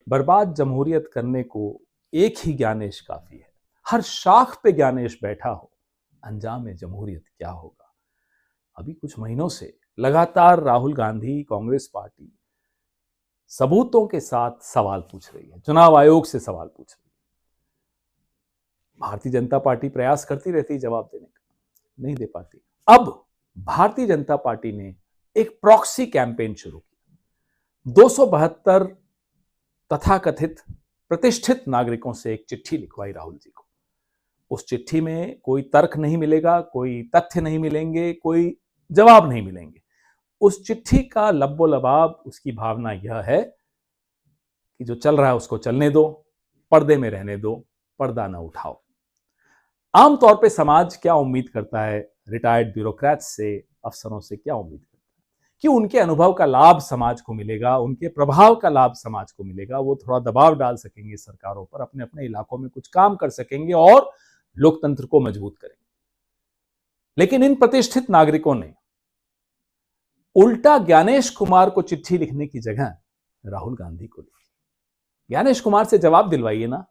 बर्बाद जमहूरियत करने को एक ही ज्ञानेश काफी है। हर शाख पे ज्ञानेश बैठा हो, अंजाम जमहूरियत क्या होगा। अभी कुछ महीनों से लगातार राहुल गांधी कांग्रेस पार्टी सबूतों के साथ सवाल पूछ रही है, चुनाव आयोग से सवाल पूछ रही है। भारतीय जनता पार्टी प्रयास करती रहती है जवाब देने का, नहीं दे पाती। अब भारतीय जनता पार्टी ने एक प्रॉक्सी कैंपेन शुरू किया। 272 तथाकथित प्रतिष्ठित नागरिकों से एक चिट्ठी लिखवाई राहुल जी को। उस चिट्ठी में कोई तर्क नहीं मिलेगा, कोई तथ्य नहीं मिलेंगे, कोई जवाब नहीं मिलेंगे। उस चिट्ठी का लब्बो लबाब, उसकी भावना यह है कि जो चल रहा है उसको चलने दो, पर्दे में रहने दो, पर्दा ना उठाओ। आमतौर पे समाज क्या उम्मीद करता है, रिटायर्ड ब्यूरोक्रेट्स से, अफसरों से क्या उम्मीद करता है कि उनके अनुभव का लाभ समाज को मिलेगा, उनके प्रभाव का लाभ समाज को मिलेगा, वो थोड़ा दबाव डाल सकेंगे सरकारों पर, अपने अपने इलाकों में कुछ काम कर सकेंगे और लोकतंत्र को मजबूत करेंगे। लेकिन इन प्रतिष्ठित नागरिकों ने उल्टा ज्ञानेश कुमार को चिट्ठी लिखने की जगह राहुल गांधी को लिखी। ज्ञानेश कुमार से जवाब दिलवाइए ना।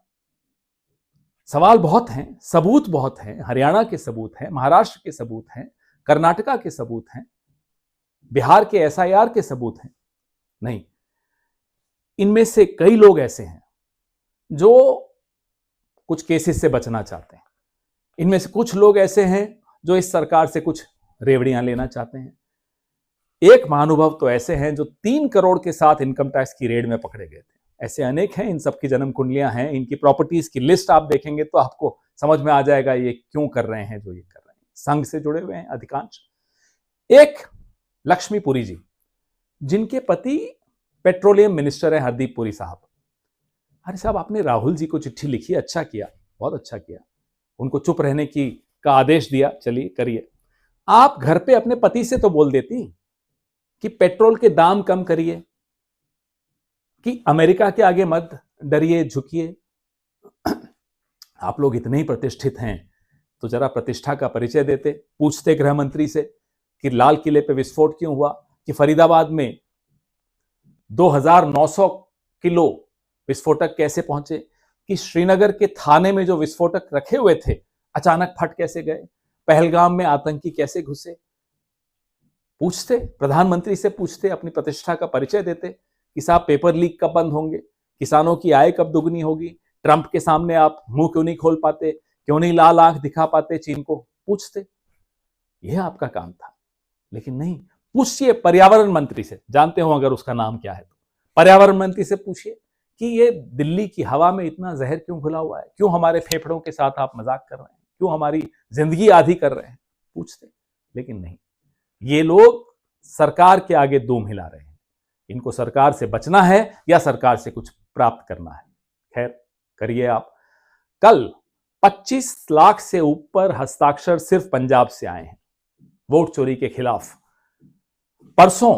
सवाल बहुत हैं, सबूत बहुत हैं, हरियाणा के सबूत हैं, महाराष्ट्र के सबूत हैं, कर्नाटका के सबूत हैं, बिहार के एसआईआर के सबूत हैं। नहीं, इनमें से कई लोग ऐसे हैं जो कुछ केसेस से बचना चाहते हैं। इनमें से कुछ लोग ऐसे हैं जो इस सरकार से कुछ रेवड़ियां लेना चाहते हैं। एक महानुभव तो ऐसे हैं जो 3 करोड़ के साथ इनकम टैक्स की रेड में पकड़े गए थे। ऐसे अनेक हैं, इन सबकी जन्म कुंडलियां हैं, इनकी प्रॉपर्टीज की लिस्ट आप देखेंगे तो आपको समझ में आ जाएगा ये क्यों कर रहे हैं जो ये कर रहे हैं। संघ से जुड़े हुए हैं अधिकांश। एक लक्ष्मीपुरी जी, जिनके पति पेट्रोलियम मिनिस्टर है, हरदीप पुरी साहब। अरे साहब, आपने राहुल जी को चिट्ठी लिखी, अच्छा किया, बहुत अच्छा किया। उनको चुप रहने का आदेश दिया, चलिए करिए। आप घर पे अपने पति से तो बोल देती कि पेट्रोल के दाम कम करिए, कि अमेरिका के आगे मत डरिए, झुकिए। आप लोग इतने ही प्रतिष्ठित हैं तो जरा प्रतिष्ठा का परिचय देते, पूछते गृह मंत्री से कि लाल किले पे विस्फोट क्यों हुआ, कि फरीदाबाद में 2900 किलो विस्फोटक कैसे पहुंचे, कि श्रीनगर के थाने में जो विस्फोटक रखे हुए थे अचानक फट कैसे गए, पहलगाम में आतंकी कैसे घुसे। पूछते, प्रधानमंत्री से पूछते, अपनी प्रतिष्ठा का परिचय देते कि साहब पेपर लीक कब बंद होंगे, किसानों की आय कब दुगनी होगी, ट्रंप के सामने आप मुंह क्यों नहीं खोल पाते, क्यों नहीं लाल आंख दिखा पाते चीन को। पूछते, यह आपका काम था। लेकिन नहीं, पूछिए पर्यावरण मंत्री से, जानते हो अगर उसका नाम क्या है तो पर्यावरण मंत्री से पूछिए कि ये दिल्ली की हवा में इतना जहर क्यों घुला हुआ है, क्यों हमारे फेफड़ों के साथ आप मजाक कर रहे हैं, क्यों हमारी जिंदगी आधी कर रहे हैं। पूछते, लेकिन नहीं, ये लोग सरकार के आगे दूम हिला रहे हैं। इनको सरकार से बचना है या सरकार से कुछ प्राप्त करना है। खैर, करिए आप। कल 25 लाख से ऊपर हस्ताक्षर सिर्फ पंजाब से आए हैं वोट चोरी के खिलाफ। परसों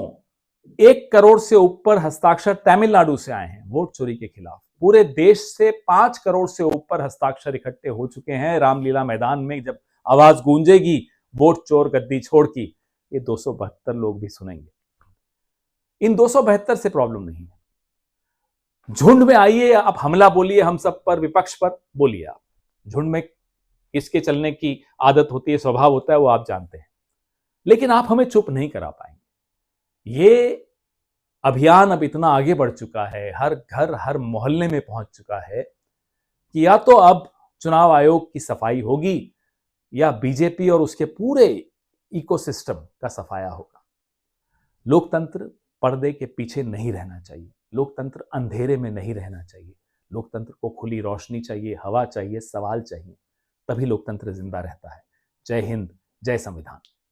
1 करोड़ से ऊपर हस्ताक्षर तमिलनाडु से आए हैं वोट चोरी के खिलाफ। पूरे देश से 5 करोड़ से ऊपर हस्ताक्षर इकट्ठे हो चुके हैं। रामलीला मैदान में जब आवाज गूंजेगी वोट चोर गद्दी छोड़ की, ये 272 लोग भी सुनेंगे। इन 272 से प्रॉब्लम नहीं है। झुंड में आइए, आप हमला बोलिए, हम सब पर, विपक्ष पर बोलिए। आप झुंड में किसके चलने की आदत होती है, स्वभाव होता है, वो आप जानते हैं। लेकिन आप हमें चुप नहीं करा पाएंगे। ये अभियान अब इतना आगे बढ़ चुका है, हर घर हर मोहल्ले में पहुंच चुका है कि या तो अब चुनाव आयोग की सफाई होगी या बीजेपी और उसके पूरे इकोसिस्टम का सफाया होगा। लोकतंत्र पर्दे के पीछे नहीं रहना चाहिए, लोकतंत्र अंधेरे में नहीं रहना चाहिए। लोकतंत्र को खुली रोशनी चाहिए, हवा चाहिए, सवाल चाहिए, तभी लोकतंत्र जिंदा रहता है। जय हिंद, जय संविधान।